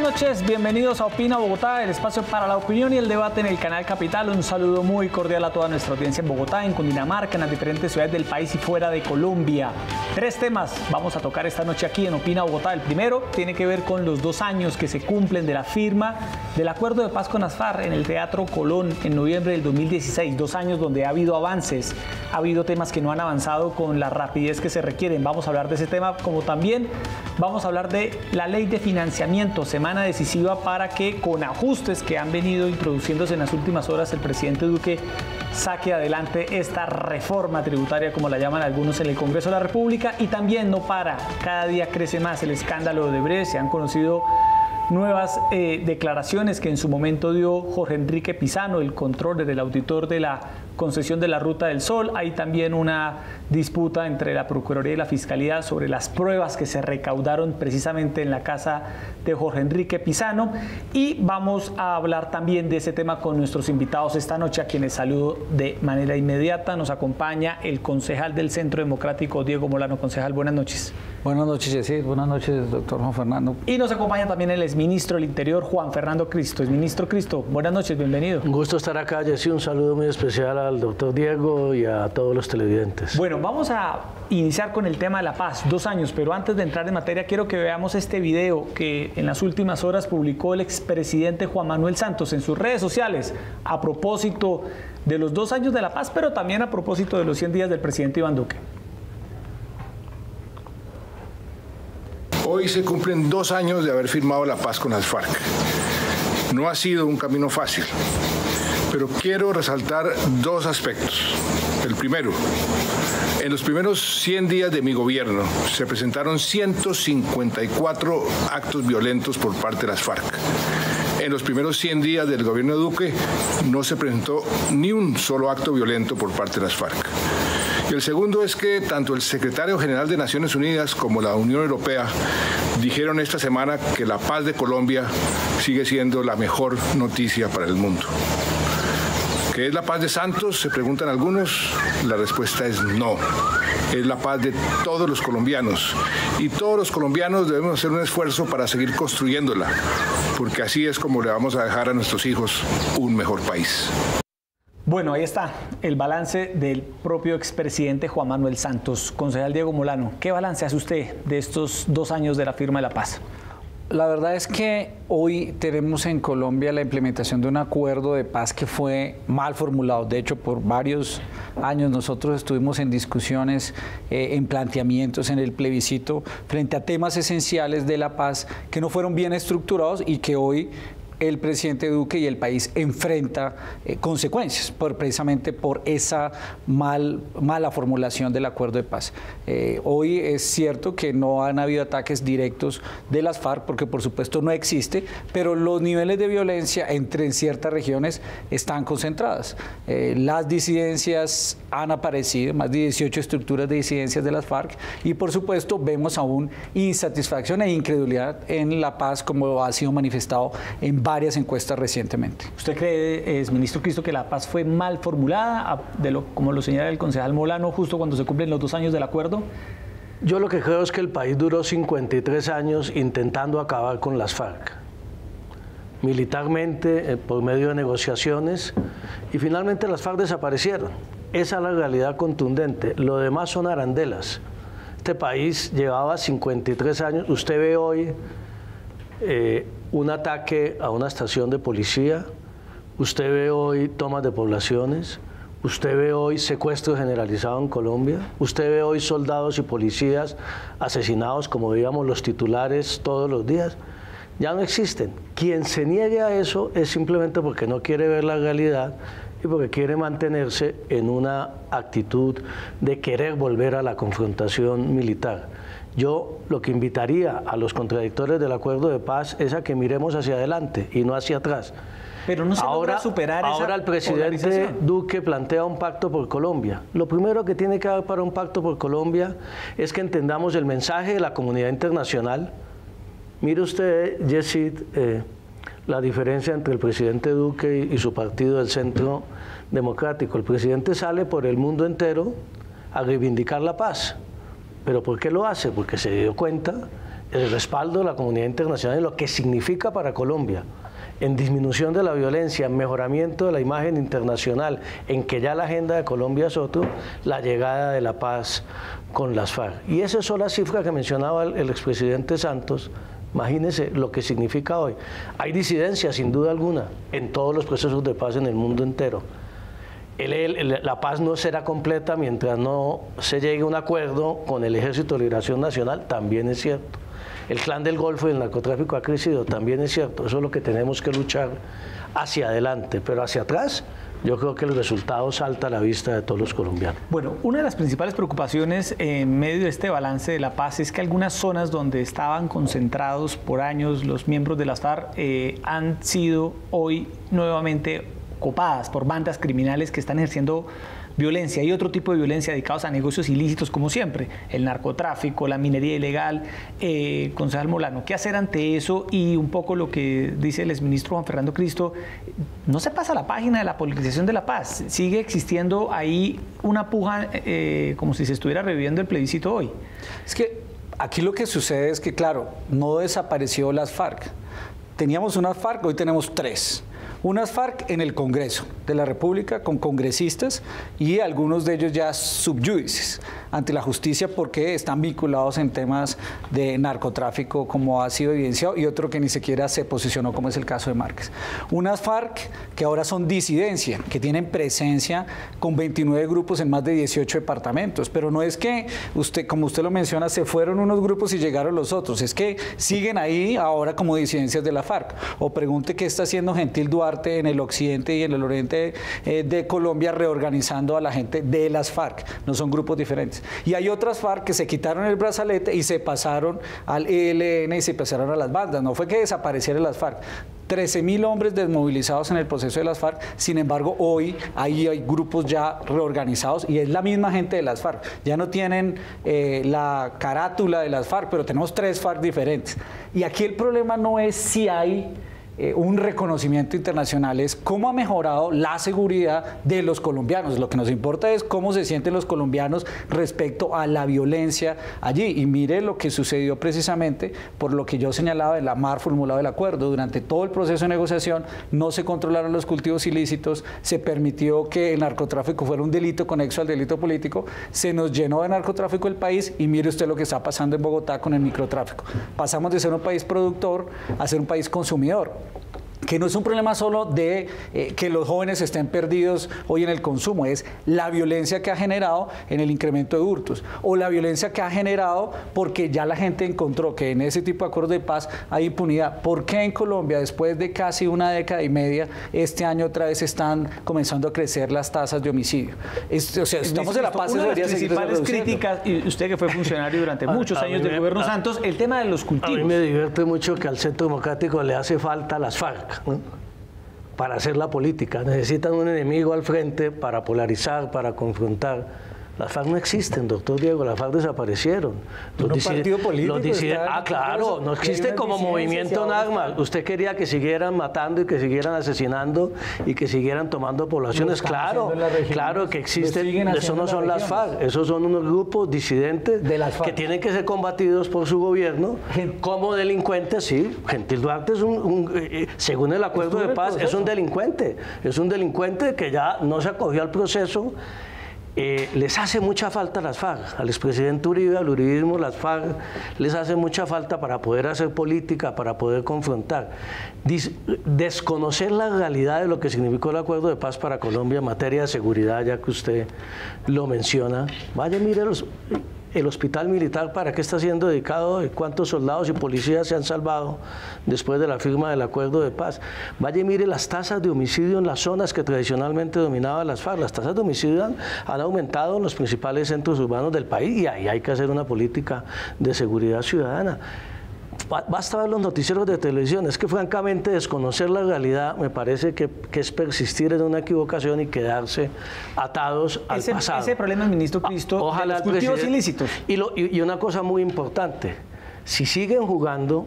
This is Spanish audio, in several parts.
noches, bienvenidos a Opina Bogotá, el espacio para la opinión y el debate en el canal Capital. Un saludo muy cordial a toda nuestra audiencia en Bogotá, en Cundinamarca, en las diferentes ciudades del país y fuera de Colombia. 3 temas vamos a tocar esta noche aquí en Opina Bogotá. El primero tiene que ver con los 2 años que se cumplen de la firma del acuerdo de paz con las FARC en el Teatro Colón en noviembre del 2016. 2 años donde ha habido avances, ha habido temas que no han avanzado con la rapidez que se requieren. Vamos a hablar de ese tema, como también vamos a hablar de la ley de financiamiento, semana decisiva para que con ajustes que han venido introduciéndose en las últimas horas el presidente Duque saque adelante esta reforma tributaria, como la llaman algunos en el Congreso de la República. Y también no para, cada día crece más el escándalo de Odebrecht. Se han conocido nuevas declaraciones que en su momento dio Jorge Enrique Pizano, el controller, el auditor de la concesión de la Ruta del Sol. Hay también una disputa entre la Procuraduría y la Fiscalía sobre las pruebas que se recaudaron precisamente en la casa de Jorge Enrique Pizano. Y vamos a hablar también de ese tema con nuestros invitados esta noche, a quienes saludo de manera inmediata. Nos acompaña el concejal del Centro Democrático, Diego Molano. Concejal, buenas noches. Buenas noches, Yesid. Buenas noches, doctor Juan Fernando. Y nos acompaña también el exministro del Interior, Juan Fernando Cristo. Exministro Cristo, buenas noches, bienvenido. Un gusto estar acá, Yesid. Un saludo muy especial al doctor Diego y a todos los televidentes. Bueno, vamos a iniciar con el tema de la paz. 2 años, pero antes de entrar en materia, quiero que veamos este video que en las últimas horas publicó el expresidente Juan Manuel Santos en sus redes sociales a propósito de los 2 años de la paz, pero también a propósito de los 100 días del presidente Iván Duque. Hoy se cumplen 2 años de haber firmado la paz con las FARC. No ha sido un camino fácil, pero quiero resaltar 2 aspectos. El primero, en los primeros 100 días de mi gobierno se presentaron 154 actos violentos por parte de las FARC. En los primeros 100 días del gobierno de Duque no se presentó ni un solo acto violento por parte de las FARC. Y el segundo es que tanto el secretario general de Naciones Unidas como la Unión Europea dijeron esta semana que la paz de Colombia sigue siendo la mejor noticia para el mundo. ¿Qué es la paz de Santos? Se preguntan algunos. La respuesta es no. Es la paz de todos los colombianos. Y todos los colombianos debemos hacer un esfuerzo para seguir construyéndola, porque así es como le vamos a dejar a nuestros hijos un mejor país. Bueno, ahí está el balance del propio expresidente Juan Manuel Santos. Concejal Diego Molano, ¿qué balance hace usted de estos 2 años de la firma de la paz? La verdad es que hoy tenemos en Colombia la implementación de un acuerdo de paz que fue mal formulado. De hecho, por varios años nosotros estuvimos en discusiones, en planteamientos, en el plebiscito, frente a temas esenciales de la paz que no fueron bien estructurados y que hoy el presidente Duque y el país enfrenta consecuencias precisamente por esa mala formulación del acuerdo de paz. Hoy es cierto que no han habido ataques directos de las FARC, porque por supuesto no existe, pero los niveles de violencia en ciertas regiones están concentradas. Las disidencias han aparecido, más de 18 estructuras de disidencias de las FARC, y por supuesto vemos aún insatisfacción e incredulidad en la paz, como ha sido manifestado en varias encuestas recientemente. ¿Usted cree, exministro Cristo, que la paz fue mal formulada, como lo señala el concejal Molano, justo cuando se cumplen los 2 años del acuerdo? Yo lo que creo es que el país duró 53 años intentando acabar con las FARC, militarmente, por medio de negociaciones, y finalmente las FARC desaparecieron. Esa es la realidad contundente. Lo demás son arandelas. Este país llevaba 53 años. Usted ve hoy un ataque a una estación de policía, usted ve hoy tomas de poblaciones, usted ve hoy secuestro generalizado en Colombia, usted ve hoy soldados y policías asesinados, como veíamos los titulares todos los días. Ya no existen. Quien se niegue a eso es simplemente porque no quiere ver la realidad y porque quiere mantenerse en una actitud de querer volver a la confrontación militar. Yo lo que invitaría a los contradictores del acuerdo de paz es a que miremos hacia adelante y no hacia atrás. Pero no se logra superar esa Ahora el presidente Duque plantea un pacto por Colombia. Lo primero que tiene que haber para un pacto por Colombia es que entendamos el mensaje de la comunidad internacional. Mire usted, Yesid, la diferencia entre el presidente Duque y su partido del Centro Democrático. El presidente sale por el mundo entero a reivindicar la paz. ¿Pero por qué lo hace? Porque se dio cuenta el respaldo de la comunidad internacional en lo que significa para Colombia, en disminución de la violencia, en mejoramiento de la imagen internacional, en que ya la agenda de Colombia es otro, la llegada de la paz con las FARC. Y esas son las cifras que mencionaba el expresidente Santos. Imagínense lo que significa hoy. Hay disidencia, sin duda alguna, en todos los procesos de paz en el mundo entero. La paz no será completa mientras no se llegue a un acuerdo con el Ejército de Liberación Nacional, también es cierto. El Clan del Golfo y el narcotráfico ha crecido, también es cierto. Eso es lo que tenemos que luchar hacia adelante, pero hacia atrás yo creo que el resultado salta a la vista de todos los colombianos. Bueno, una de las principales preocupaciones en medio de este balance de la paz es que algunas zonas donde estaban concentrados por años los miembros de las FARC han sido hoy nuevamente copadas por bandas criminales que están ejerciendo violencia y otro tipo de violencia dedicados a negocios ilícitos como siempre, el narcotráfico, la minería ilegal. Concejal Molano, ¿qué hacer ante eso? Y un poco lo que dice el exministro Juan Fernando Cristo, no se pasa la página de la politización de la paz, sigue existiendo ahí una puja como si se estuviera reviviendo el plebiscito hoy. Es que aquí lo que sucede es que, claro, no desapareció las FARC. Teníamos unas FARC, hoy tenemos 3. Unas FARC en el Congreso de la República con congresistas y algunos de ellos ya subyúdices ante la justicia porque están vinculados en temas de narcotráfico, como ha sido evidenciado, y otro que ni siquiera se posicionó, como es el caso de Márquez. Unas FARC que ahora son disidencia, que tienen presencia con 29 grupos en más de 18 departamentos, pero no es que como usted lo menciona, se fueron unos grupos y llegaron los otros, es que siguen ahí ahora como disidencias de la FARC. O pregunte qué está haciendo Gentil Duarte en el occidente y en el oriente de Colombia reorganizando a la gente de las FARC, no son grupos diferentes. Y hay otras FARC que se quitaron el brazalete y se pasaron al ELN y se pasaron a las bandas, no fue que desaparecieran las FARC. 13.000 hombres desmovilizados en el proceso de las FARC, sin embargo hoy ahí hay grupos ya reorganizados y es la misma gente de las FARC, ya no tienen la carátula de las FARC, pero tenemos 3 FARC diferentes. Y aquí el problema no es si hay un reconocimiento internacional, es cómo ha mejorado la seguridad de los colombianos. Lo que nos importa es cómo se sienten los colombianos respecto a la violencia allí. Y mire lo que sucedió precisamente por lo que yo señalaba de la mal formulado del acuerdo. Durante todo el proceso de negociación no se controlaron los cultivos ilícitos, se permitió que el narcotráfico fuera un delito conexo al delito político, se nos llenó de narcotráfico el país y mire usted lo que está pasando en Bogotá con el microtráfico. Pasamos de ser un país productor a ser un país consumidor, que no es un problema solo de que los jóvenes estén perdidos hoy en el consumo, es la violencia que ha generado en el incremento de hurtos, o la violencia que ha generado porque ya la gente encontró que en ese tipo de acuerdos de paz hay impunidad. ¿Por qué en Colombia, después de casi una década y media, este año otra vez están comenzando a crecer las tasas de homicidio? O sea, estamos en la paz. Una de las principales críticas, y usted que fue funcionario durante muchos años del gobierno Santos, el tema de los cultivos. A mí me divierte mucho que al Centro Democrático le hace falta las FARC, ¿no?, para hacer la política. Necesitan un enemigo al frente para polarizar, para confrontar. Las FARC no existen, doctor Diego, las FARC desaparecieron. ¿Un partido político? Claro, no existe como movimiento en armas. Usted quería que siguieran matando y que siguieran asesinando y que siguieran tomando poblaciones. Claro, claro que existen. Eso no son las FARC, esos son unos grupos disidentes que tienen que ser combatidos por su gobierno como delincuentes. Sí, Gentil Duarte es según el acuerdo de paz, es un delincuente que ya no se acogió al proceso. Les hace mucha falta las FARC, al expresidente Uribe, al uribismo, las FARC les hace mucha falta para poder hacer política, para poder confrontar. Desconocer la realidad de lo que significó el acuerdo de paz para Colombia en materia de seguridad, ya que usted lo menciona. Vaya, mire el hospital militar, ¿para qué está siendo dedicado? ¿Cuántos soldados y policías se han salvado después de la firma del acuerdo de paz? Vaya y mire las tasas de homicidio en las zonas que tradicionalmente dominaban las FARC. Las tasas de homicidio han aumentado en los principales centros urbanos del país y ahí hay que hacer una política de seguridad ciudadana. Basta ver los noticieros de televisión, es que francamente desconocer la realidad me parece que es persistir en una equivocación y quedarse atados al pasado. Ese problema, ministro Cristo, ojalá de los cultivos ilícitos. Y una cosa muy importante, si siguen jugando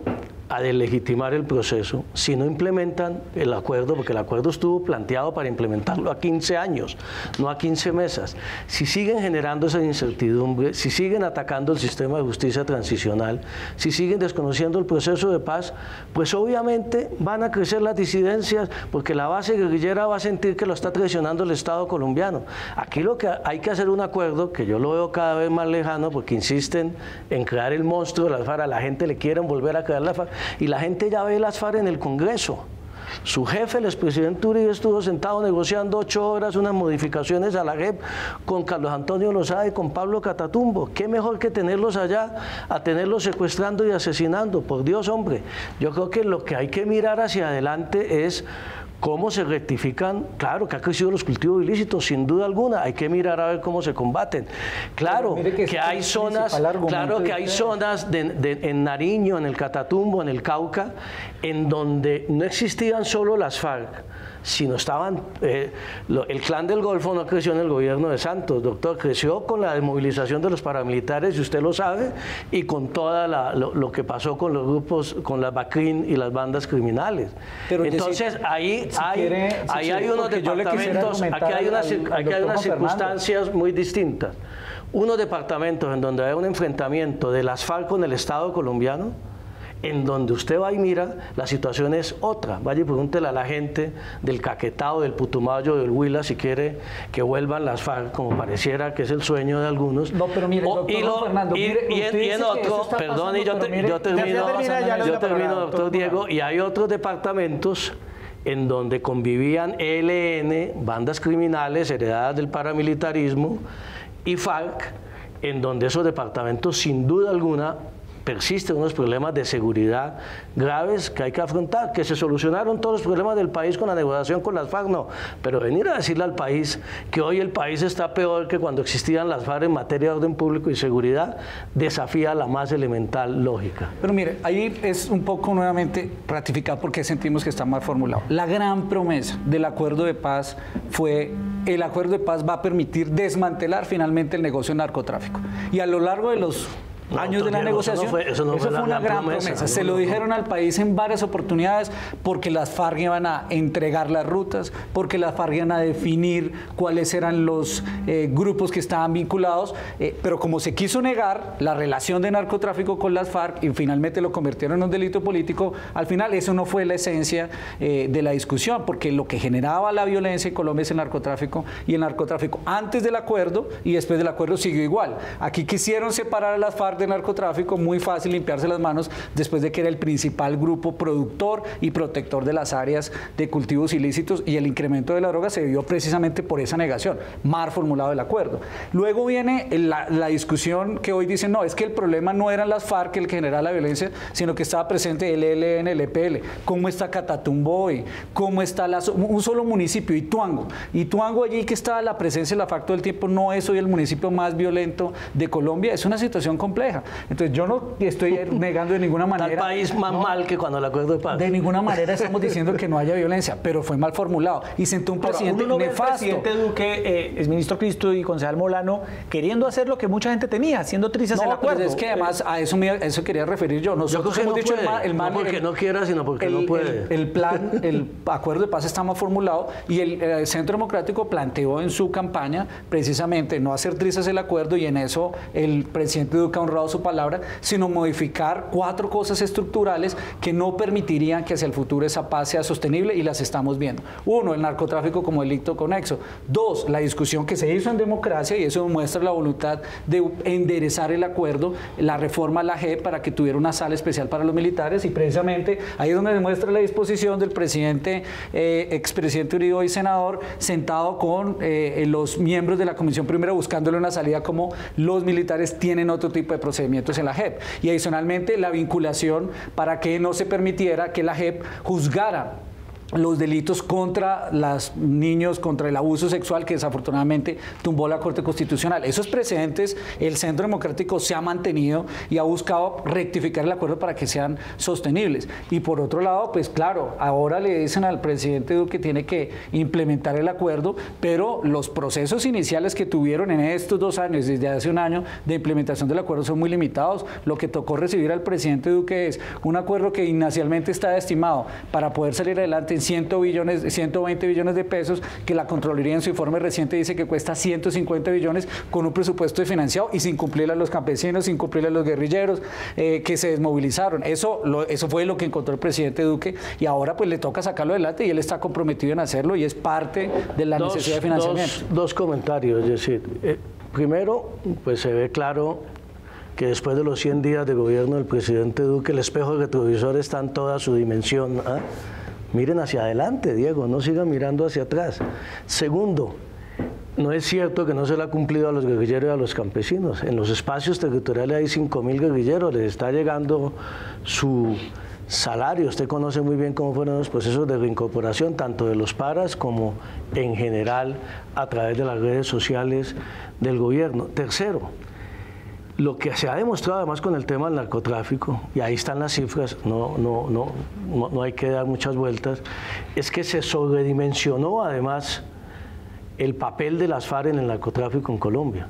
a deslegitimar el proceso si no implementan el acuerdo, porque el acuerdo estuvo planteado para implementarlo a 15 años, no a 15 meses. Si siguen generando esa incertidumbre, si siguen atacando el sistema de justicia transicional, si siguen desconociendo el proceso de paz, pues obviamente van a crecer las disidencias, porque la base guerrillera va a sentir que lo está traicionando el Estado colombiano. Aquí lo que hay que hacer un acuerdo, que yo lo veo cada vez más lejano, porque insisten en crear el monstruo de las FARC, a la gente le quieren volver a crear la FARC, y la gente ya ve las FARC en el Congreso. Su jefe, el expresidente Uribe, estuvo sentado negociando 8 horas unas modificaciones a la JEP con Carlos Antonio Lozada y con Pablo Catatumbo. ¿Qué mejor que tenerlos allá a tenerlos secuestrando y asesinando? Por Dios, hombre. Yo creo que lo que hay que mirar hacia adelante es cómo se rectifican. Claro que han crecido los cultivos ilícitos, sin duda alguna, hay que mirar a ver cómo se combaten. Claro que hay zonas, en Nariño, en el Catatumbo, en el Cauca, en donde no existían solo las FARC, sino estaban, el Clan del Golfo no creció en el gobierno de Santos, doctor, creció con la desmovilización de los paramilitares, y usted lo sabe, y con toda lo que pasó con los grupos, con las BACRIN y las bandas criminales. Pero entonces ahí hay unos departamentos, aquí hay unas circunstancias muy distintas. Unos departamentos en donde hay un enfrentamiento de las FARC con el Estado colombiano, en donde usted va y mira, la situación es otra. Vaya y pregúntele a la gente del Caquetá, del Putumayo, del Huila, si quiere que vuelvan las FARC, como pareciera que es el sueño de algunos. No, pero mire, doctor Fernando, y en otro, perdón, y yo termino, doctor Diego, y hay otros departamentos en donde convivían ELN, bandas criminales heredadas del paramilitarismo, y FARC, en donde esos departamentos, sin duda alguna, persisten unos problemas de seguridad graves que hay que afrontar. Que se solucionaron todos los problemas del país con la negociación con las FARC, no, pero venir a decirle al país que hoy el país está peor que cuando existían las FARC en materia de orden público y seguridad, desafía la más elemental lógica. Pero mire, ahí es un poco nuevamente ratificar porque sentimos que está mal formulado. La gran promesa del acuerdo de paz fue: el acuerdo de paz va a permitir desmantelar finalmente el negocio de narcotráfico. Y a lo largo de los años de la negociación, eso fue una gran promesa. Se lo dijeron al país en varias oportunidades, porque las FARC iban a entregar las rutas, porque las FARC iban a definir cuáles eran los grupos que estaban vinculados, pero como se quiso negar la relación de narcotráfico con las FARC y finalmente lo convirtieron en un delito político, al final eso no fue la esencia de la discusión, porque lo que generaba la violencia en Colombia es el narcotráfico, y el narcotráfico antes del acuerdo y después del acuerdo siguió igual. Aquí quisieron separar a las FARC de narcotráfico, muy fácil limpiarse las manos después de que era el principal grupo productor y protector de las áreas de cultivos ilícitos, y el incremento de la droga se dio precisamente por esa negación, mal formulado el acuerdo. Luego viene la discusión que hoy dicen, no, es que el problema no eran las FARC el que generaba la violencia, sino que estaba presente el ELN, el EPL. ¿Cómo está Catatumbo hoy? ¿Cómo está un solo municipio, Ituango? Ituango, allí que estaba la presencia de la FARC todo el tiempo, no es hoy el municipio más violento de Colombia. Es una situación compleja. Entonces yo no estoy negando de ninguna manera. Está el país más mal que cuando el acuerdo de paz. De ninguna manera estamos diciendo que no haya violencia, pero fue mal formulado y sentó un presidente nefasto. El presidente Duque, exministro Cristo y concejal Molano, queriendo hacer lo que mucha gente temía, haciendo trizas el acuerdo. Es que además a eso quería referir yo. Nosotros hemos dicho no porque no quiera, sino porque no puede. El acuerdo de paz está mal formulado, y el Centro Democrático planteó en su campaña precisamente no hacer trizas el acuerdo, y en eso el presidente Duque ha honrado su palabra, sino modificar 4 cosas estructurales que no permitirían que hacia el futuro esa paz sea sostenible, y las estamos viendo. 1, el narcotráfico como delito conexo. 2, la discusión que se hizo en democracia, y eso muestra la voluntad de enderezar el acuerdo, la reforma a la JEP para que tuviera una sala especial para los militares, y precisamente ahí es donde demuestra la disposición del presidente, expresidente Uribe y senador, sentado con los miembros de la Comisión Primera buscándole una salida, como los militares tienen otro tipo de procedimientos en la JEP, y adicionalmente la vinculación para que no se permitiera que la JEP juzgara los delitos contra los niños, contra el abuso sexual, que desafortunadamente tumbó la Corte Constitucional. Esos precedentes, el Centro Democrático se ha mantenido y ha buscado rectificar el acuerdo para que sean sostenibles. Y por otro lado, pues claro, ahora le dicen al presidente Duque que tiene que implementar el acuerdo, pero los procesos iniciales que tuvieron en estos 2 años, desde hace un año, de implementación del acuerdo son muy limitados. Lo que tocó recibir al presidente Duque es un acuerdo que inicialmente está estimado para poder salir adelante en 120 billones de pesos, que la Contraloría en su informe reciente dice que cuesta 150 billones con un presupuesto financiado y sin cumplirle a los campesinos, sin cumplirle a los guerrilleros que se desmovilizaron. Eso fue lo que encontró el presidente Duque y ahora pues le toca sacarlo adelante y él está comprometido en hacerlo y es parte de la necesidad de financiamiento. Dos comentarios, es decir, primero, pues se ve claro que después de los 100 días de gobierno del presidente Duque, el espejo retrovisor está en toda su dimensión. Miren hacia adelante, Diego, no sigan mirando hacia atrás. Segundo, no es cierto que no se le ha cumplido a los guerrilleros y a los campesinos. En los espacios territoriales hay 5.000 guerrilleros, les está llegando su salario. Usted conoce muy bien cómo fueron los procesos de reincorporación, tanto de los paras como en general a través de las redes sociales del gobierno. Tercero, lo que se ha demostrado además con el tema del narcotráfico, y ahí están las cifras, no hay que dar muchas vueltas, es que se sobredimensionó además el papel de las FARC en el narcotráfico en Colombia.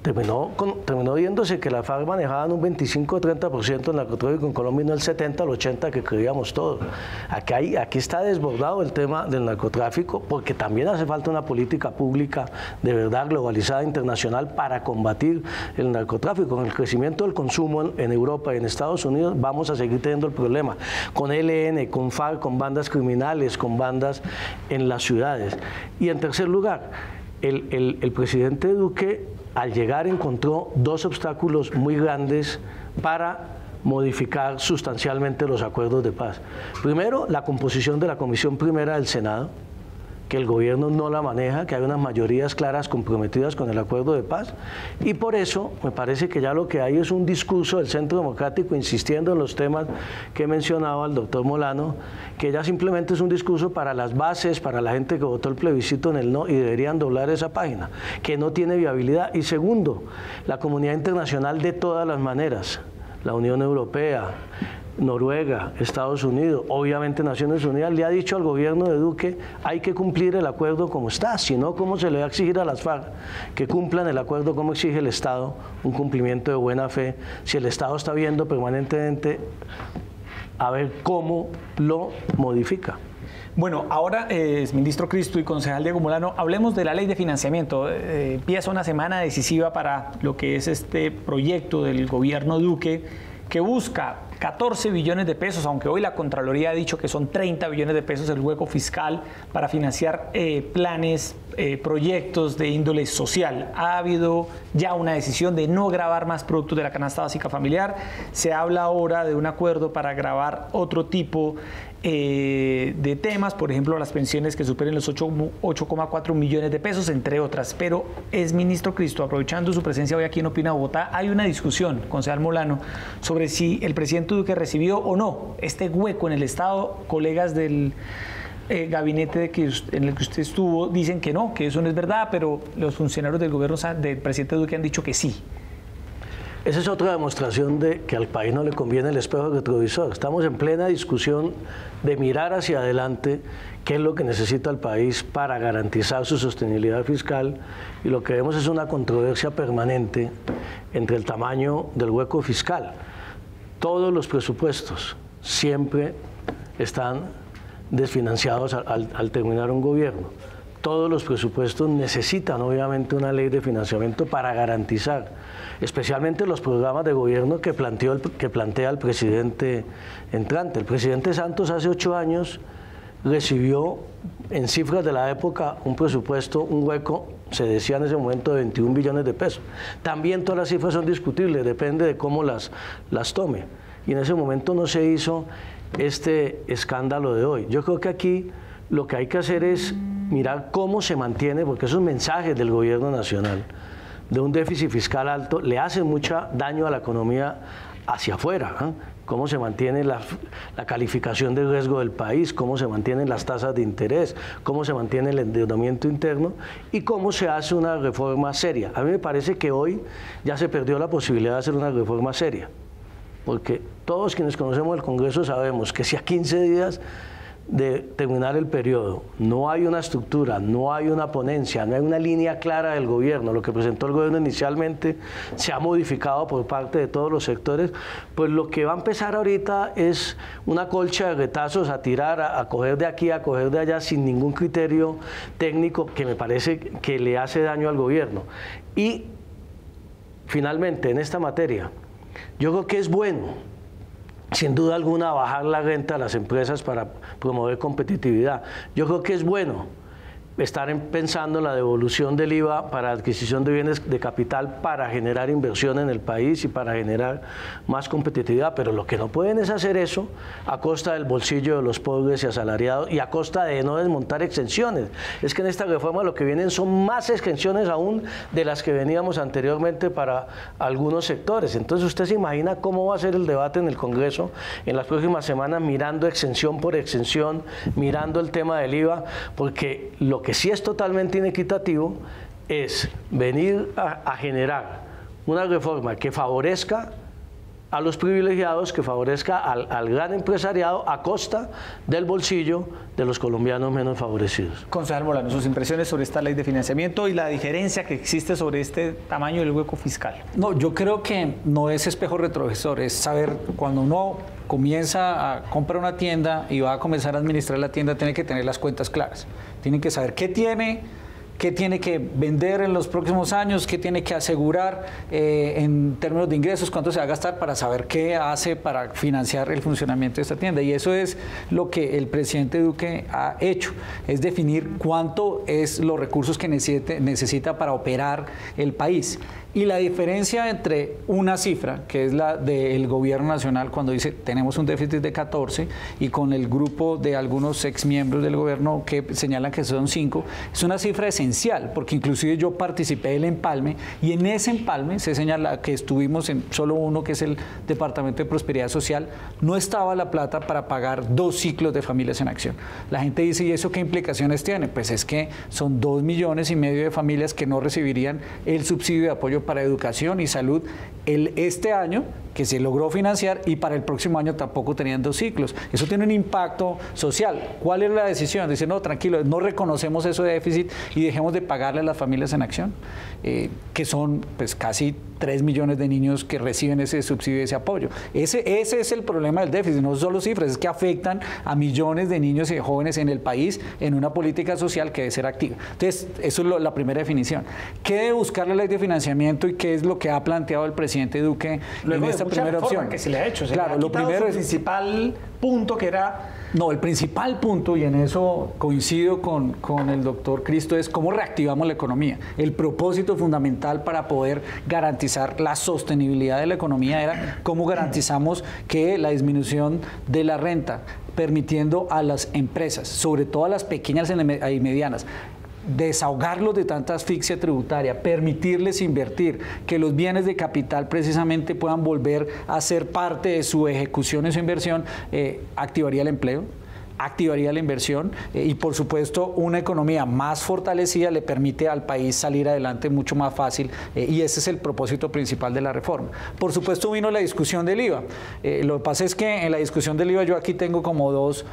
Terminó viéndose que las FARC manejaban un 25 o 30% del narcotráfico en Colombia y no el 70 o el 80% que creíamos todos. Aquí está desbordado el tema del narcotráfico porque también hace falta una política pública de verdad globalizada internacional para combatir el narcotráfico. Con el crecimiento del consumo en Europa y en Estados Unidos vamos a seguir teniendo el problema con ELN, con FARC, con bandas criminales, con bandas en las ciudades. Y en tercer lugar, el presidente Duque al llegar encontró 2 obstáculos muy grandes para modificar sustancialmente los acuerdos de paz. Primero, la composición de la Comisión Primera del Senado, que el gobierno no la maneja, que hay unas mayorías claras comprometidas con el acuerdo de paz, y por eso me parece que ya lo que hay es un discurso del Centro Democrático insistiendo en los temas que mencionaba el doctor Molano, que ya simplemente es un discurso para las bases, para la gente que votó el plebiscito en el no, y deberían doblar esa página, que no tiene viabilidad. Y segundo, la comunidad internacional de todas las maneras, la Unión Europea, Noruega, Estados Unidos, obviamente Naciones Unidas, le ha dicho al gobierno de Duque hay que cumplir el acuerdo como está, si no, ¿cómo se le va a exigir a las FARC que cumplan el acuerdo como exige el Estado, un cumplimiento de buena fe, si el Estado está viendo permanentemente a ver cómo lo modifica? Bueno, ahora, ministro Cristo y concejal Diego Molano, hablemos de la ley de financiamiento. Empieza una semana decisiva para lo que es este proyecto del gobierno Duque, que busca 14 billones de pesos, aunque hoy la Contraloría ha dicho que son 30 billones de pesos el hueco fiscal para financiar planes, proyectos de índole social. Ha habido ya una decisión de no gravar más productos de la canasta básica familiar. Se habla ahora de un acuerdo para gravar otro tipo de temas, por ejemplo, las pensiones que superen los 8,4 millones de pesos, entre otras. Pero ministro Cristo, aprovechando su presencia hoy aquí en Opina Bogotá, hay una discusión, concejal Molano, sobre si el presidente Duque recibió o no este hueco en el Estado. Colegas del gabinete en el que usted estuvo dicen que no, que eso no es verdad, pero los funcionarios del gobierno del presidente Duque han dicho que sí. Esa es otra demostración de que al país no le conviene el espejo retrovisor. Estamos en plena discusión de mirar hacia adelante qué es lo que necesita el país para garantizar su sostenibilidad fiscal, y lo que vemos es una controversia permanente entre el tamaño del hueco fiscal. Todos los presupuestos siempre están desfinanciados al terminar un gobierno. Todos los presupuestos necesitan obviamente una ley de financiamiento para garantizar, especialmente los programas de gobierno que plantea el presidente entrante. El presidente Santos hace 8 años recibió en cifras de la época un presupuesto, un hueco, se decía en ese momento, de 21 billones de pesos. También todas las cifras son discutibles, depende de cómo las tome. Y en ese momento no se hizo este escándalo de hoy. Yo creo que aquí lo que hay que hacer es mirar cómo se mantiene, porque esos mensajes del gobierno nacional de un déficit fiscal alto le hacen mucho daño a la economía hacia afuera, ¿eh? Cómo se mantiene la calificación de riesgo del país, cómo se mantienen las tasas de interés, cómo se mantiene el endeudamiento interno y cómo se hace una reforma seria. A mí me parece que hoy ya se perdió la posibilidad de hacer una reforma seria, porque todos quienes conocemos el Congreso sabemos que si a 15 días de terminar el periodo no hay una estructura, no hay una ponencia, no hay una línea clara del gobierno, lo que presentó el gobierno inicialmente se ha modificado por parte de todos los sectores, pues lo que va a empezar ahorita es una colcha de retazos a tirar, a coger de aquí, a coger de allá sin ningún criterio técnico que me parece que le hace daño al gobierno. Y finalmente en esta materia yo creo que es bueno, sin duda alguna, bajar la renta a las empresas para promover competitividad. Yo creo que es bueno estar pensando en la devolución del IVA para adquisición de bienes de capital para generar inversión en el país y para generar más competitividad, pero lo que no pueden es hacer eso a costa del bolsillo de los pobres y asalariados y a costa de no desmontar exenciones. Es que en esta reforma lo que vienen son más exenciones aún de las que veníamos anteriormente para algunos sectores. Entonces usted se imagina cómo va a ser el debate en el Congreso en las próximas semanas, mirando exención por exención, mirando el tema del IVA, porque lo que sí es totalmente inequitativo es venir a generar una reforma que favorezca a los privilegiados, que favorezca al gran empresariado a costa del bolsillo de los colombianos menos favorecidos. Concejal Molano, sus impresiones sobre esta ley de financiamiento y la diferencia que existe sobre este tamaño del hueco fiscal. No, yo creo que no es espejo retrovisor, es saber cuando uno comienza a comprar una tienda y va a comenzar a administrar la tienda, tiene que tener las cuentas claras, tiene que saber qué tiene que vender en los próximos años, qué tiene que asegurar en términos de ingresos, cuánto se va a gastar para saber qué hace para financiar el funcionamiento de esta tienda. Y eso es lo que el presidente Duque ha hecho, es definir cuánto es los recursos que necesita para operar el país. Y la diferencia entre una cifra, que es la del gobierno nacional, cuando dice tenemos un déficit de 14, y con el grupo de algunos exmiembros del gobierno que señalan que son 5, es una cifra esencial, porque inclusive yo participé del empalme, y en ese empalme se señala que estuvimos en solo uno, que es el Departamento de Prosperidad Social, no estaba la plata para pagar 2 ciclos de Familias en Acción. La gente dice, ¿y eso qué implicaciones tiene? Pues es que son 2,5 millones de familias que no recibirían el subsidio de apoyo para educación y salud este año, que se logró financiar, y para el próximo año tampoco tenían 2 ciclos. Eso tiene un impacto social. ¿Cuál es la decisión? Dice, no, tranquilo, no reconocemos eso de déficit y dejemos de pagarle a las Familias en Acción, que son pues casi 3 millones de niños que reciben ese subsidio y ese apoyo. Ese es el problema del déficit, no solo cifras, es que afectan a millones de niños y de jóvenes en el país en una política social que debe ser activa. Entonces, eso es la primera definición. ¿Qué debe buscar la ley de financiamiento y qué es lo que ha planteado el presidente Duque en esta primera opción? Que se le ha hecho. Claro, lo primero es el principal punto que era... No, el principal punto, y en eso coincido con el doctor Cristo, es cómo reactivamos la economía. El propósito fundamental para poder garantizar la sostenibilidad de la economía era cómo garantizamos que la disminución de la renta, permitiendo a las empresas, sobre todo a las pequeñas y medianas, desahogarlos de tanta asfixia tributaria, permitirles invertir, que los bienes de capital precisamente puedan volver a ser parte de su ejecución y su inversión, activaría el empleo, activaría la inversión y por supuesto una economía más fortalecida le permite al país salir adelante mucho más fácil y ese es el propósito principal de la reforma. Por supuesto vino la discusión del IVA. Lo que pasa es que en la discusión del IVA yo aquí tengo como dos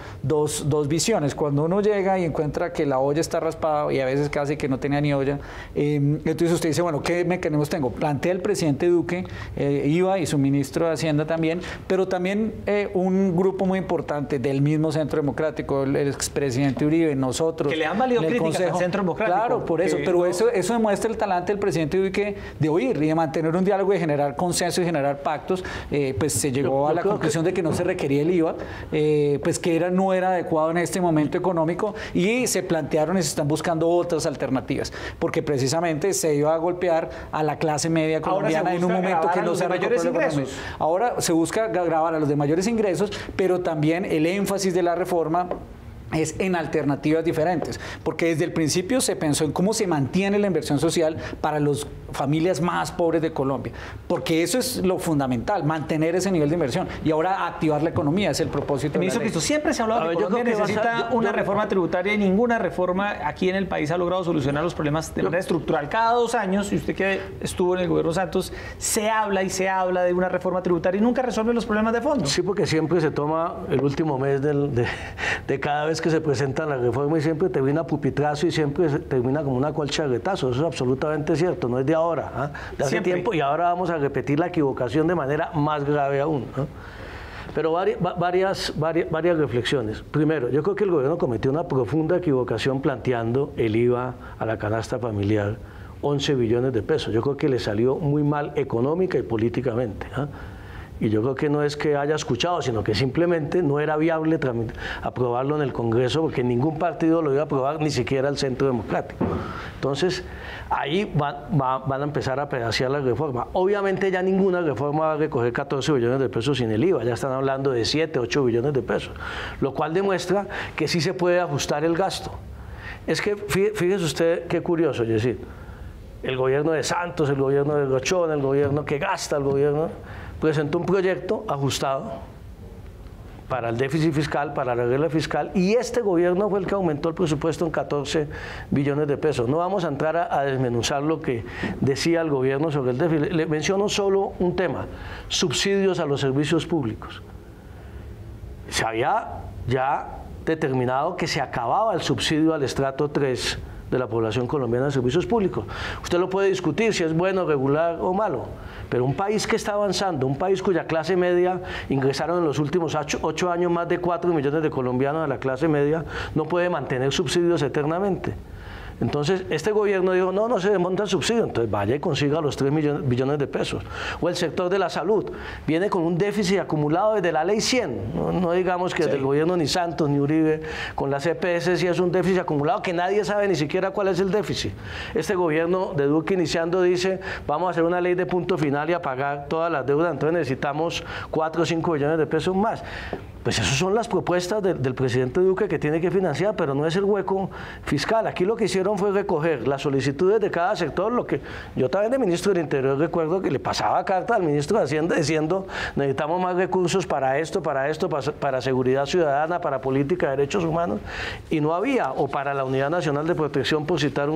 visiones. Cuando uno llega y encuentra que la olla está raspada y a veces casi que no tenía ni olla, entonces usted dice, bueno, ¿qué mecanismos tengo? Plantea el presidente Duque IVA y su ministro de Hacienda también, pero también un grupo muy importante del mismo Centro Democrático, el expresidente Uribe, nosotros. Que le han valido críticas al Centro Democrático. Claro, por eso, pero eso demuestra el talante del presidente Duque de oír y de mantener un diálogo, de generar consenso y generar pactos. Pues se llegó a la conclusión de que no se requería el IVA, pues que no era adecuado en este momento económico y se plantearon y se están buscando otras alternativas, porque precisamente se iba a golpear a la clase media colombiana en un momento que no se recuperó la economía. Ahora se busca grabar a los de mayores ingresos, pero también el énfasis de la reforma es en alternativas diferentes, porque desde el principio se pensó en cómo se mantiene la inversión social para los familias más pobres de Colombia, porque eso es lo fundamental, mantener ese nivel de inversión y ahora activar la economía, es el propósito. Ministro Cristo, siempre se ha hablado de que Colombia necesita una reforma tributaria y ninguna reforma aquí en el país ha logrado solucionar los problemas de manera estructural. Cada 2 años, y usted que estuvo en el gobierno Santos, se habla y se habla de una reforma tributaria y nunca resuelve los problemas de fondo. Sí, porque siempre se toma el último mes de cada vez que se presenta la reforma y siempre termina pupitrazo y siempre termina como una colchaguetazo. Eso es absolutamente cierto, no es de ahora, de hace tiempo, y ahora vamos a repetir la equivocación de manera más grave aún. Pero varias reflexiones. Primero, yo creo que el gobierno cometió una profunda equivocación planteando el IVA a la canasta familiar, 11 billones de pesos. Yo creo que le salió muy mal económica y políticamente. Y yo creo que no es que haya escuchado, sino que simplemente no era viable aprobarlo en el Congreso porque ningún partido lo iba a aprobar, ni siquiera el Centro Democrático. Entonces, ahí van a empezar a pedacear la reforma. Obviamente ya ninguna reforma va a recoger 14 billones de pesos sin el IVA, ya están hablando de 7, 8 billones de pesos, lo cual demuestra que sí se puede ajustar el gasto. Es que fíjese usted qué curioso, es decir, el gobierno de Santos, el gobierno de Rochón, el gobierno que gasta, el gobierno presentó un proyecto ajustado para el déficit fiscal, para la regla fiscal, y este gobierno fue el que aumentó el presupuesto en 14 billones de pesos. No vamos a entrar a desmenuzar lo que decía el gobierno sobre el déficit. Le menciono solo un tema: subsidios a los servicios públicos. Se había ya determinado que se acababa el subsidio al estrato 3 de la población colombiana de servicios públicos. Usted lo puede discutir si es bueno, regular o malo, pero un país que está avanzando, un país cuya clase media ingresaron en los últimos 8 años más de 4 millones de colombianos a la clase media, no puede mantener subsidios eternamente. Entonces, este gobierno dijo, no se desmonta el subsidio, entonces vaya y consiga los 3 billones de pesos. O el sector de la salud, viene con un déficit acumulado desde la ley 100, no digamos que desde el gobierno ni Santos ni Uribe, con las EPS sí es un déficit acumulado que nadie sabe ni siquiera cuál es el déficit. Este gobierno de Duque iniciando dice, vamos a hacer una ley de punto final y a pagar todas las deudas, entonces necesitamos 4 o 5 billones de pesos más. Pues esas son las propuestas del presidente Duque que tiene que financiar, pero no es el hueco fiscal. Aquí lo que hicieron fue recoger las solicitudes de cada sector, lo que yo también de ministro del Interior recuerdo que le pasaba carta al ministro de Hacienda diciendo necesitamos más recursos para esto, para seguridad ciudadana, para política de derechos humanos, y no había, o para la Unidad Nacional de Protección, por citar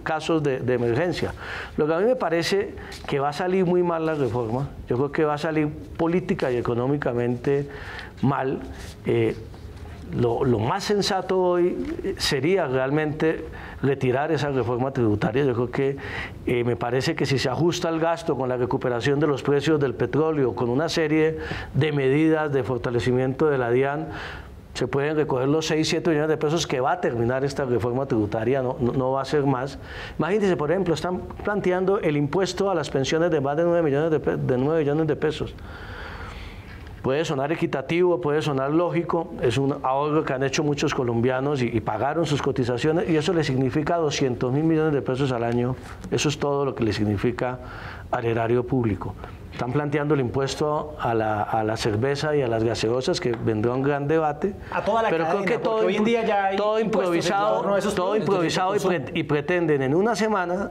casos de emergencia. Lo que a mí me parece que va a salir muy mal la reforma, yo creo que va a salir política y económicamente mal. Lo más sensato hoy sería realmente retirar esa reforma tributaria. Yo creo que me parece que si se ajusta el gasto con la recuperación de los precios del petróleo, con una serie de medidas de fortalecimiento de la DIAN, se pueden recoger los 6, 7 billones de pesos que va a terminar esta reforma tributaria, no va a ser más. Imagínense, por ejemplo, están planteando el impuesto a las pensiones de más de 9 billones de pesos. Puede sonar equitativo, puede sonar lógico, es un ahorro que han hecho muchos colombianos y pagaron sus cotizaciones, y eso le significa 200.000 millones de pesos al año. Eso es todo lo que le significa al erario público. Están planteando el impuesto a la cerveza y a las gaseosas, que vendrá un gran debate. A toda la pero cadena, creo que todo, hoy en día ya hay todo improvisado y pretenden en una semana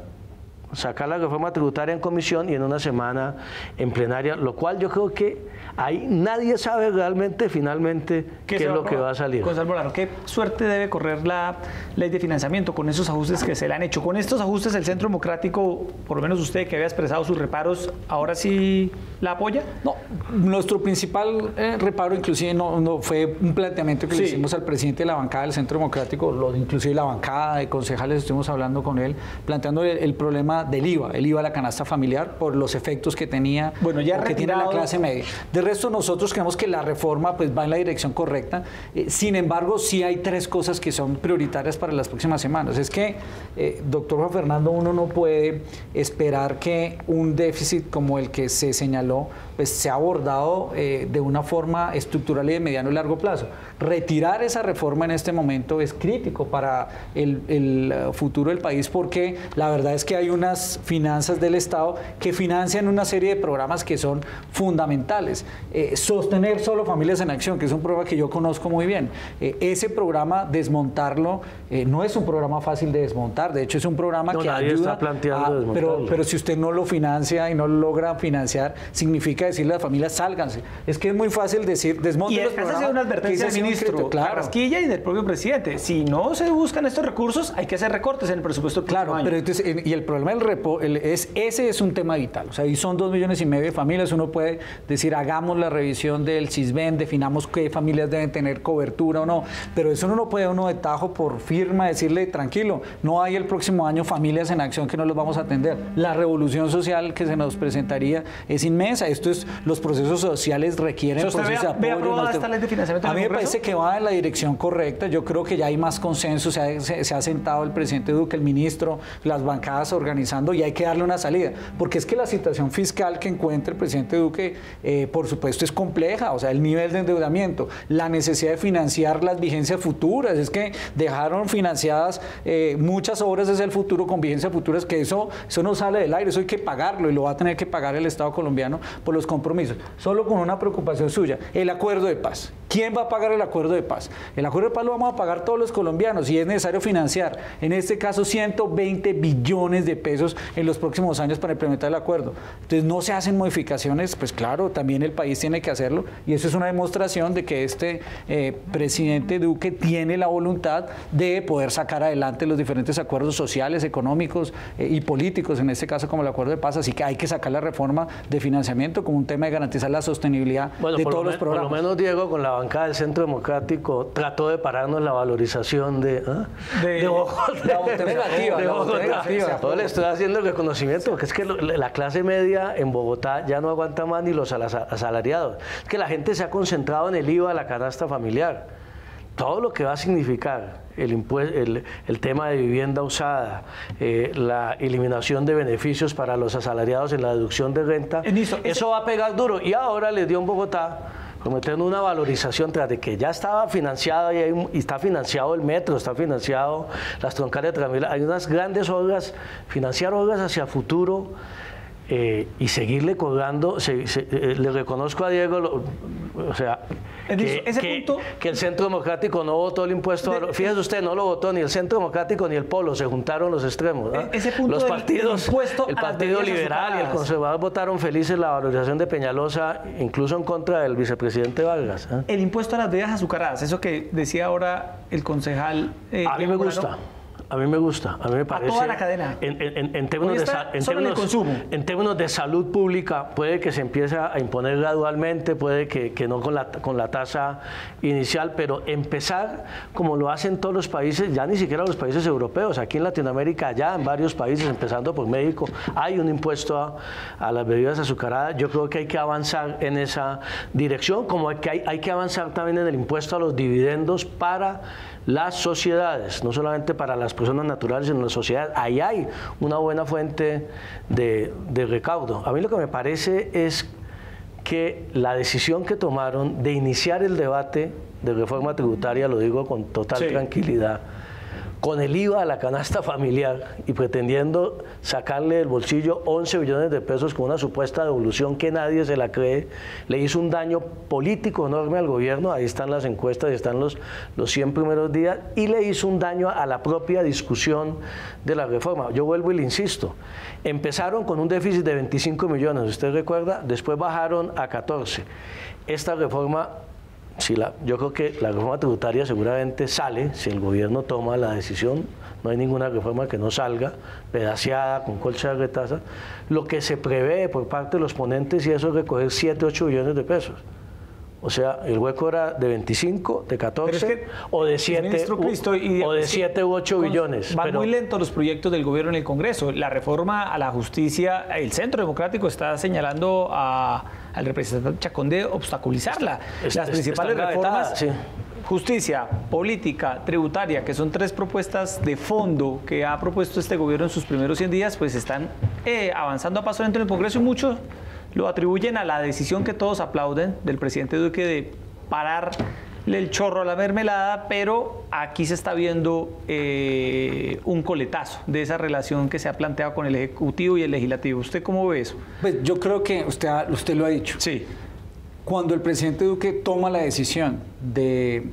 sacar la reforma tributaria en comisión y en una semana en plenaria, lo cual yo creo que ahí nadie sabe realmente finalmente qué es lo que va a salir. Gonzalo Bolano, ¿qué suerte debe correr la ley de financiamiento con esos ajustes que se le han hecho? Con estos ajustes el Centro Democrático, por lo menos usted que había expresado sus reparos, ¿ahora sí la apoya? No, nuestro principal reparo inclusive no fue un planteamiento que le hicimos al presidente de la bancada del Centro Democrático, inclusive la bancada de concejales, estuvimos hablando con él, planteando el problema del IVA, el IVA a la canasta familiar por los efectos que tenía, que tiene la clase media. De resto, nosotros creemos que la reforma pues va en la dirección correcta. Sin embargo, sí hay 3 cosas que son prioritarias para las próximas semanas. Es que, doctor Juan Fernando, uno no puede esperar que un déficit como el que se señaló pues se ha abordado de una forma estructural y de mediano y largo plazo. Retirar esa reforma en este momento es crítico para el futuro del país, porque la verdad es que hay unas finanzas del Estado que financian una serie de programas que son fundamentales. Sostener Solo Familias en Acción, que es un programa que yo conozco muy bien. Ese programa, desmontarlo, no es un programa fácil de desmontar, de hecho es un programa que ayuda, pero si usted no lo financia y no lo logra financiar, significa decirle a las familias, sálganse. Es que es muy fácil decir, desmonten los programas. Y esa es una advertencia del ministro Carrasquilla y del propio presidente. Si no se buscan estos recursos, hay que hacer recortes en el presupuesto. Claro, pero entonces, y el problema ese es un tema vital. O sea, ahí son 2,5 millones de familias. Uno puede decir, hagamos la revisión del CISBEN, definamos qué familias deben tener cobertura o no, pero eso no puede uno de tajo por firma decirle, tranquilo, no hay el próximo año familias en acción que no los vamos a atender. La revolución social que se nos presentaría es inmensa. Los procesos sociales requieren procesos de apoyo. A mí me parece que va en la dirección correcta. Yo creo que ya hay más consenso, se ha sentado el presidente Duque, el ministro, las bancadas organizando, y hay que darle una salida, porque es que la situación fiscal que encuentra el presidente Duque, por supuesto, es compleja. O sea, el nivel de endeudamiento, la necesidad de financiar las vigencias futuras, es que dejaron financiadas muchas obras desde el futuro con vigencias futuras, que eso no sale del aire, eso hay que pagarlo, y lo va a tener que pagar el Estado colombiano por los compromisos. Solo con una preocupación suya, el acuerdo de paz. ¿Quién va a pagar el acuerdo de paz? El acuerdo de paz lo vamos a pagar todos los colombianos, y es necesario financiar, en este caso, 120 billones de pesos en los próximos años para implementar el acuerdo. Entonces, no se hacen modificaciones, pues claro, también el país tiene que hacerlo, y eso es una demostración de que este presidente Duque tiene la voluntad de poder sacar adelante los diferentes acuerdos sociales, económicos y políticos, en este caso como el acuerdo de paz. Así que hay que sacar la reforma de financiamiento como un tema de garantizar la sostenibilidad de todos los programas. Por lo menos, Diego, con la bancada del Centro Democrático trató de pararnos la valorización de Bogotá. Todo le estoy haciendo el reconocimiento, porque es que la clase media en Bogotá ya no aguanta más, ni los asalariados. Es que la gente se ha concentrado en el IVA, la canasta familiar. Todo lo que va a significar el tema de vivienda usada, la eliminación de beneficios para los asalariados en la deducción de renta, eso va a pegar duro. Y ahora les dio en Bogotá prometiendo una valorización tras de que ya estaba financiado y está financiado el metro, está financiado las troncales de Transmilenio. Hay unas grandes obras, financiar obras hacia futuro. Y seguirle colgando, le reconozco a Diego, o sea, que el Centro Democrático no votó el impuesto, fíjese usted, no lo votó ni el Centro Democrático ni el Polo, se juntaron los extremos. Ese punto los partidos, el Partido Liberal y el Conservador votaron felices la valorización de Peñalosa, incluso en contra del vicepresidente Vargas. El impuesto a las bebidas azucaradas, eso que decía ahora el concejal. A mí me gusta. A mí me gusta, a mí me parece. A toda la cadena. En términos de salud pública, puede que se empiece a imponer gradualmente, puede que no con la tasa inicial, pero empezar como lo hacen todos los países, ya ni siquiera los países europeos, aquí en Latinoamérica, ya en varios países, empezando por México, hay un impuesto a las bebidas azucaradas. Yo creo que hay que avanzar en esa dirección, como que hay que avanzar también en el impuesto a los dividendos para las sociedades, no solamente para las personas naturales, sino las sociedades. Ahí hay una buena fuente de recaudo. A mí lo que me parece es que la decisión que tomaron de iniciar el debate de reforma tributaria, lo digo con total tranquilidad, con el IVA a la canasta familiar y pretendiendo sacarle del bolsillo 11 billones de pesos con una supuesta devolución que nadie se la cree, le hizo un daño político enorme al gobierno. Ahí están las encuestas, están los 100 primeros días, y le hizo un daño a la propia discusión de la reforma. Yo vuelvo y le insisto, empezaron con un déficit de 25 millones, usted recuerda, después bajaron a 14. Esta reforma, yo creo que la reforma tributaria seguramente sale, si el gobierno toma la decisión, no hay ninguna reforma que no salga, pedaceada, con colcha de retasa. Lo que se prevé por parte de los ponentes, y eso es recoger 7, 8 billones de pesos. O sea, el hueco era de 25, de 14 o de 7 u 8 billones. Van muy lentos los proyectos del gobierno en el Congreso. La reforma a la justicia, el Centro Democrático está señalando al representante Chacón de obstaculizarla. Las principales reformas, justicia, política, tributaria, que son 3 propuestas de fondo que ha propuesto este gobierno en sus primeros 100 días, pues están avanzando a paso lento en el Congreso, y mucho lo atribuyen a la decisión que todos aplauden del presidente Duque de pararle el chorro a la mermelada, pero aquí se está viendo un coletazo de esa relación que se ha planteado con el Ejecutivo y el Legislativo. ¿Usted cómo ve eso? Pues yo creo que usted lo ha dicho. Sí. Cuando el presidente Duque toma la decisión de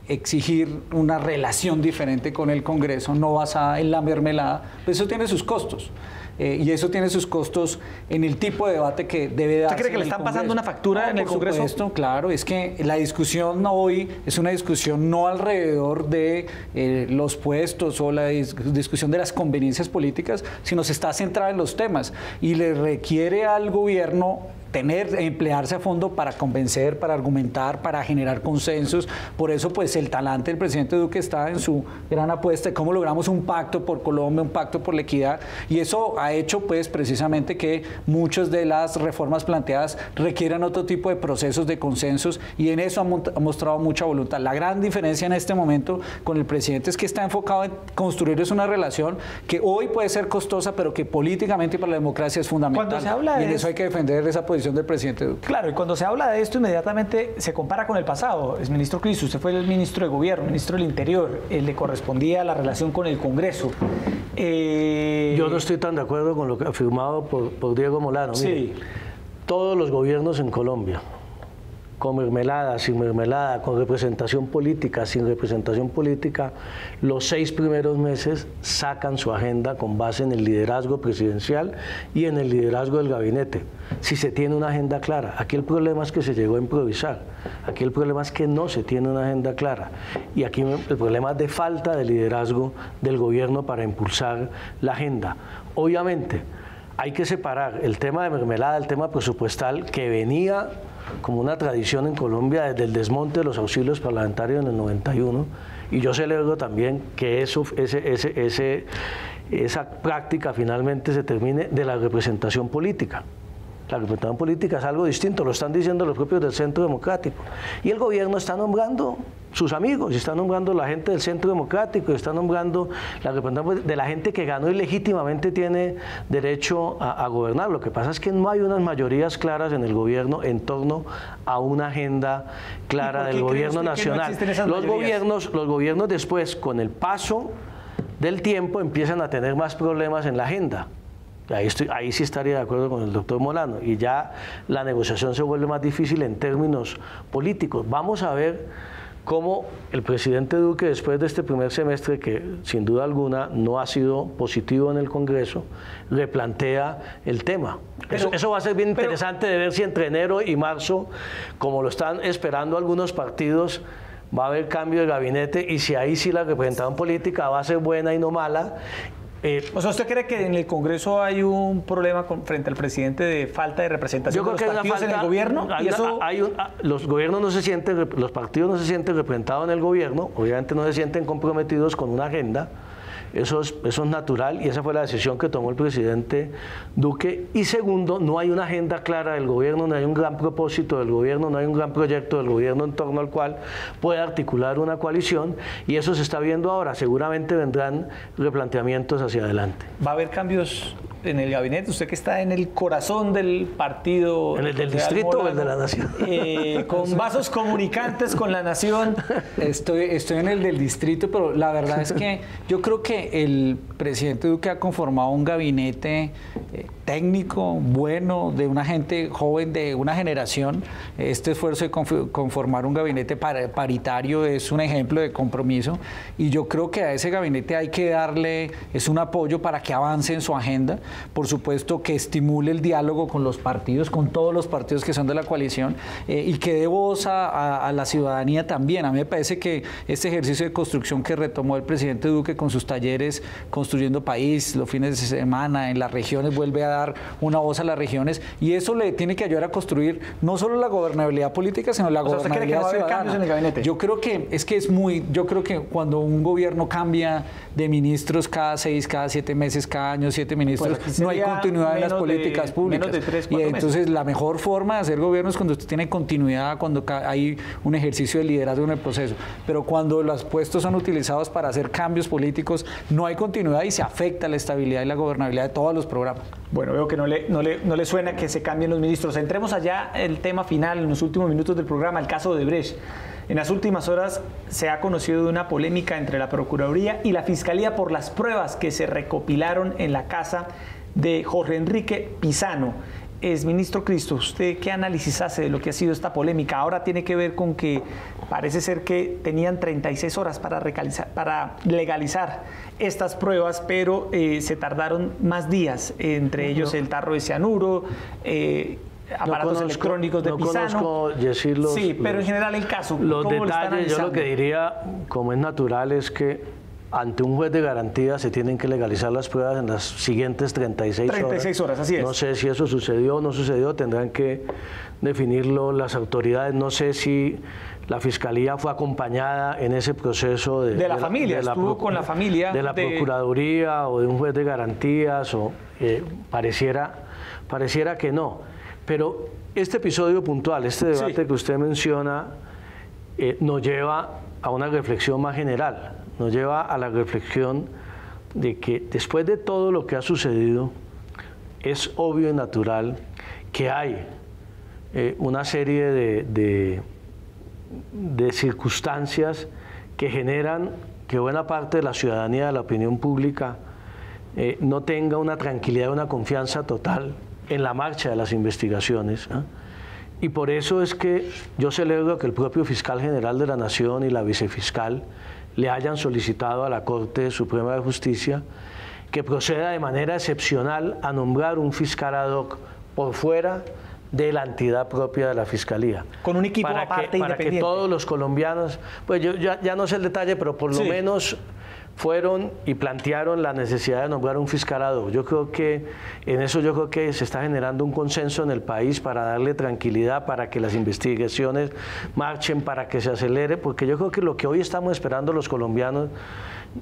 exigir una relación diferente con el Congreso, no basada en la mermelada, pues eso tiene sus costos. Y eso tiene sus costos en el tipo de debate que debe darse. ¿Usted cree que le están pasando una factura en el Congreso? Por supuesto, claro. Es que la discusión hoy es una discusión no alrededor de los puestos o la discusión de las conveniencias políticas, sino se está centrada en los temas y le requiere al gobierno emplearse a fondo para convencer, para argumentar, para generar consensos. Por eso, pues, el talante del presidente Duque está en su gran apuesta de cómo logramos un pacto por Colombia, un pacto por la equidad, y eso ha hecho, pues, precisamente que muchas de las reformas planteadas requieran otro tipo de procesos de consensos, y en eso ha mostrado mucha voluntad. La gran diferencia en este momento con el presidente es que está enfocado en construir una relación que hoy puede ser costosa, pero que políticamente para la democracia es fundamental. Cuando se habla de y en eso hay que defender esa posición del presidente Duque. Claro, y cuando se habla de esto inmediatamente se compara con el pasado. Es ministro Cris, usted fue el ministro de Gobierno, ministro del Interior, le correspondía la relación con el Congreso. Yo no estoy tan de acuerdo con lo que ha afirmado por Diego Molano. Sí. Mire, todos los gobiernos en Colombia, con mermelada, sin mermelada, con representación política, sin representación política, los 6 primeros meses sacan su agenda con base en el liderazgo presidencial y en el liderazgo del gabinete, si se tiene una agenda clara. Aquí el problema es que se llegó a improvisar, aquí el problema es que no se tiene una agenda clara, y aquí el problema es de falta de liderazgo del gobierno para impulsar la agenda. Obviamente, hay que separar el tema de mermelada del tema presupuestal, que venía como una tradición en Colombia desde el desmonte de los auxilios parlamentarios en el 91, y yo celebro también que esa práctica finalmente se termine, de la representación política. La representación política es algo distinto, lo están diciendo los propios del Centro Democrático. Y el gobierno está nombrando sus amigos, y está nombrando la gente del Centro Democrático, y está nombrando la representación de la gente que ganó y legítimamente tiene derecho a gobernar. Lo que pasa es que no hay unas mayorías claras en el gobierno en torno a una agenda clara del gobierno nacional. Los gobiernos después, con el paso del tiempo, empiezan a tener más problemas en la agenda. Ahí sí estaría de acuerdo con el doctor Molano, y ya la negociación se vuelve más difícil en términos políticos. Vamos a ver cómo el presidente Duque, después de este primer semestre, que sin duda alguna no ha sido positivo en el Congreso, replantea el tema. Eso va a ser bien interesante de ver si entre enero y marzo, como lo están esperando algunos partidos, va a haber cambio de gabinete, y si ahí sí la representación política va a ser buena y no mala. O sea, ¿usted cree que en el Congreso hay un problema frente al presidente de falta de representación de los partidos en el gobierno? Los gobiernos no se sienten, los partidos no se sienten representados en el gobierno, obviamente no se sienten comprometidos con una agenda. Eso es natural, y esa fue la decisión que tomó el presidente Duque. Y segundo, no hay una agenda clara del gobierno, no hay un gran propósito del gobierno, no hay un gran proyecto del gobierno en torno al cual pueda articular una coalición, y eso se está viendo ahora. Seguramente vendrán replanteamientos hacia adelante. ¿Va a haber cambios en el gabinete? Usted que está en el corazón del partido... ¿En el del distrito o el de la nación? Con vasos comunicantes con la nación. Estoy en el del distrito, pero la verdad es que yo creo que el presidente Duque ha conformado un gabinete técnico, bueno, de una gente joven de una generación. Este esfuerzo de conformar un gabinete paritario es un ejemplo de compromiso, y yo creo que a ese gabinete hay que darle un apoyo para que avance en su agenda. Por supuesto, que estimule el diálogo con los partidos, con todos los partidos que son de la coalición, y que dé voz a la ciudadanía también. A mí me parece que este ejercicio de construcción que retomó el presidente Duque con sus talleres Construyendo País, los fines de semana en las regiones, vuelve a dar una voz a las regiones, y eso le tiene que ayudar a construir no solo la gobernabilidad política, sino la gobernabilidad ciudadana. ¿Cambios en el gabinete? Yo creo que cuando un gobierno cambia de ministros cada 6, cada 7 meses, cada año 7 ministros, no hay continuidad en las políticas públicas. Menos de 3, 4 y entonces meses. la mejor forma de hacer gobierno es cuando usted tiene continuidad, cuando hay un ejercicio de liderazgo en el proceso. Pero cuando los puestos son utilizados para hacer cambios políticos, no hay continuidad y se afecta la estabilidad y la gobernabilidad de todos los programas. Bueno, veo que no le suena que se cambien los ministros. Entremos allá el tema final, en los últimos minutos del programa, el caso de Odebrecht. En las últimas horas se ha conocido de una polémica entre la Procuraduría y la Fiscalía por las pruebas que se recopilaron en la casa de Jorge Enrique Pizano. Ministro Cristo, ¿usted qué análisis hace de lo que ha sido esta polémica? Ahora tiene que ver con que parece ser que tenían 36 horas para legalizar estas pruebas, pero se tardaron más días, entre ellos el tarro de cianuro, aparatos electrónicos de Pizano. Conozco, Jessy, pero en general el caso, los ¿cómo lo está detalles, yo lo que diría, como es natural, es que ante un juez de garantía se tienen que legalizar las pruebas en las siguientes 36 horas. 36 horas, así es. No sé si eso sucedió o no sucedió, tendrán que definirlo las autoridades. No sé si la Fiscalía fue acompañada en ese proceso de la familia, estuvo con la familia. De la Procuraduría o de un juez de garantías, o pareciera que no. Pero este episodio puntual, este debate que usted menciona, nos lleva a una reflexión más general. Nos lleva a la reflexión de que después de todo lo que ha sucedido, es obvio y natural que hay una serie de circunstancias que generan que buena parte de la ciudadanía, de la opinión pública, no tenga una tranquilidad, una confianza total en la marcha de las investigaciones. Y por eso es que yo celebro que el propio fiscal general de la Nación y la vicefiscal le hayan solicitado a la Corte Suprema de Justicia que proceda de manera excepcional a nombrar un fiscal ad hoc por fuera de la entidad propia de la Fiscalía. Con un equipo aparte independiente. Para que todos los colombianos, pues yo ya no sé el detalle, pero por lo menos fueron y plantearon la necesidad de nombrar un fiscal ad hoc. Yo creo que en eso se está generando un consenso en el país para darle tranquilidad, para que las investigaciones marchen, para que se acelere, porque yo creo que lo que hoy estamos esperando los colombianos,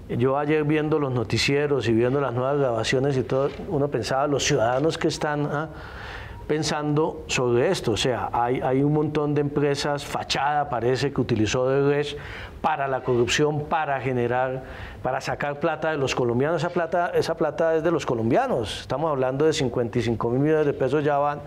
yo ayer viendo los noticieros y viendo las nuevas grabaciones y todo, uno pensaba los ciudadanos que están pensando sobre esto. O sea, hay un montón de empresas, fachada parece, que utilizó Odebrecht para la corrupción, para sacar plata de los colombianos. Esa plata es de los colombianos. Estamos hablando de 55.000 millones de pesos, ya van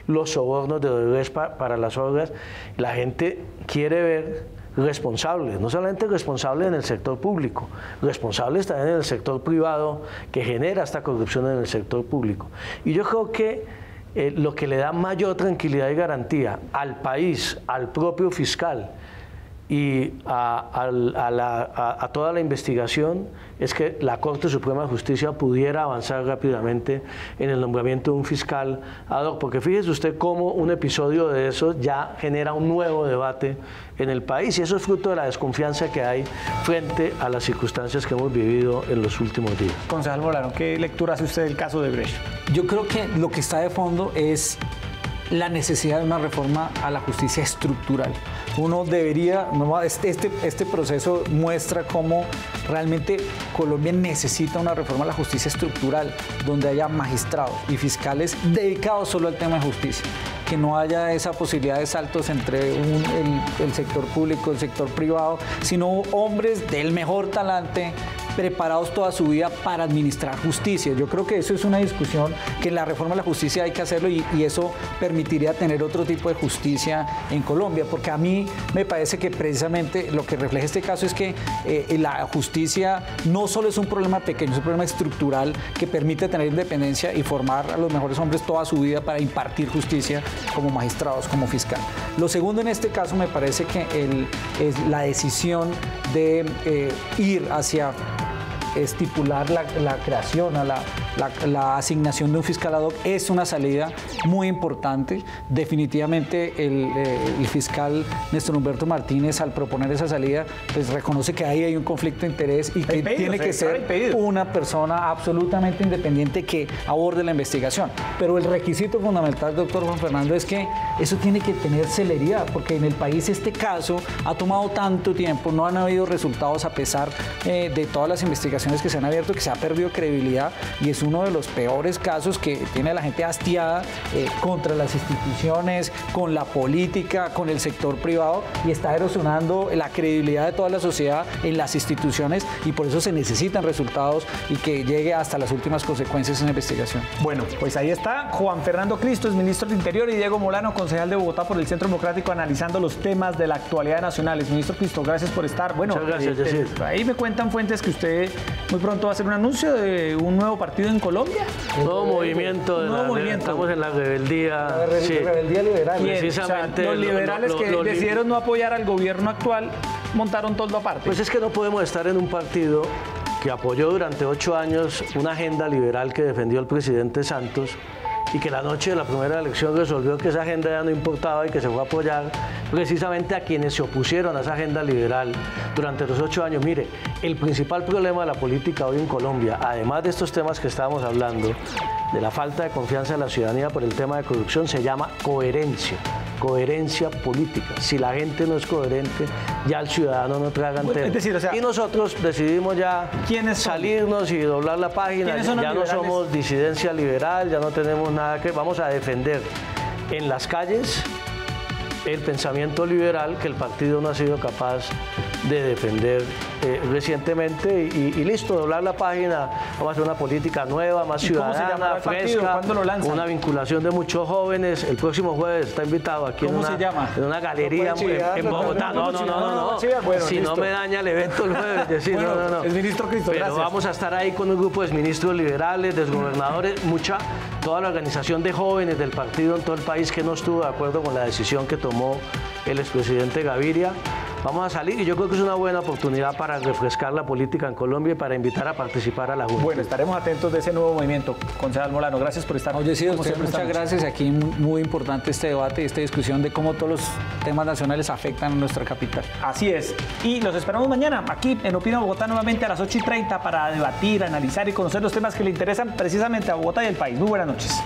los sobornos de Odebrecht para las obras. La gente quiere ver responsables, no solamente responsables en el sector público, responsables también en el sector privado que genera esta corrupción en el sector público. Y yo creo que lo que le da mayor tranquilidad y garantía al país, al propio fiscal y a toda la investigación es que la Corte Suprema de Justicia pudiera avanzar rápidamente en el nombramiento de un fiscal ad hoc, porque fíjese usted cómo un episodio de eso ya genera un nuevo debate en el país, y eso es fruto de la desconfianza que hay frente a las circunstancias que hemos vivido en los últimos días. Concejal Molano, ¿qué lectura hace usted del caso de Odebrecht? Yo creo que lo que está de fondo es la necesidad de una reforma a la justicia estructural. Uno debería, este proceso muestra cómo realmente Colombia necesita una reforma a la justicia estructural, donde haya magistrados y fiscales dedicados solo al tema de justicia, que no haya esa posibilidad de saltos entre el sector público y el sector privado, sino hombres del mejor talante, preparados toda su vida para administrar justicia. Yo creo que eso es una discusión que en la reforma de la justicia hay que hacerlo, y eso permitiría tener otro tipo de justicia en Colombia, porque a mí me parece que precisamente lo que refleja este caso es que la justicia no solo es un problema pequeño, es un problema estructural que permite tener independencia y formar a los mejores hombres toda su vida para impartir justicia como magistrados, como fiscal. Lo segundo en este caso me parece que es la decisión de ir hacia estipular la creación, la asignación de un fiscal ad hoc es una salida muy importante. Definitivamente el fiscal Néstor Humberto Martínez, al proponer esa salida, pues reconoce que ahí hay un conflicto de interés y que tiene que ser una persona absolutamente independiente que aborde la investigación. Pero el requisito fundamental, doctor Juan Fernando, es que eso tiene que tener celeridad, porque en el país este caso ha tomado tanto tiempo, no han habido resultados a pesar de todas las investigaciones que se han abierto, que se ha perdido credibilidad, y es uno de los peores casos que tiene la gente hastiada contra las instituciones, con la política, con el sector privado, y está erosionando la credibilidad de toda la sociedad en las instituciones, y por eso se necesitan resultados y que llegue hasta las últimas consecuencias en la investigación. Bueno, pues ahí está Juan Fernando Cristo, es ministro del Interior, y Diego Molano, concejal de Bogotá por el Centro Democrático, analizando los temas de la actualidad nacionales. Ministro Cristo, gracias por estar. Bueno, muchas gracias, Yacir. Ahí me cuentan fuentes que usted muy pronto va a hacer un anuncio de un nuevo partido en Colombia. Nuevo movimiento. Estamos en la rebeldía. Rebeldía liberal. Precisamente. O sea, los liberales que decidieron no apoyar al gobierno actual montaron todo aparte. Pues es que no podemos estar en un partido que apoyó durante 8 años una agenda liberal que defendió el presidente Santos, y que la noche de la primera elección resolvió que esa agenda ya no importaba y que se fue a apoyar precisamente a quienes se opusieron a esa agenda liberal durante los 8 años. Mire, el principal problema de la política hoy en Colombia, además de estos temas que estábamos hablando, de la falta de confianza de la ciudadanía por el tema de corrupción, se llama coherencia política. Si la gente no es coherente, ya el ciudadano no traga entero. Es decir, o sea, y nosotros decidimos ya salirnos y doblar la página. Ya no somos disidencia liberal, ya no tenemos nada que... Vamos a defender en las calles el pensamiento liberal que el partido no ha sido capaz de defender recientemente, y listo, doblar la página. Vamos a hacer una política nueva, más ciudadana, fresca, con una vinculación de muchos jóvenes. El próximo jueves está invitado aquí en una galería en Bogotá. No. Si no me daña el evento el jueves, no. El ministro Cristo, pero gracias. Vamos a estar ahí con un grupo de ministros liberales, de gobernadores, toda la organización de jóvenes del partido en todo el país que no estuvo de acuerdo con la decisión que tomó el expresidente Gaviria. Vamos a salir, y yo creo que es una buena oportunidad para refrescar la política en Colombia y para invitar a participar a la Junta. Bueno, estaremos atentos de ese nuevo movimiento. Concejal Molano, gracias por estar. Oye, sí, muchas gracias. Aquí muy importante este debate y esta discusión de cómo todos los temas nacionales afectan a nuestra capital. Así es. Y los esperamos mañana aquí en Opina Bogotá, nuevamente a las 8:30, para debatir, analizar y conocer los temas que le interesan precisamente a Bogotá y al país. Muy buenas noches.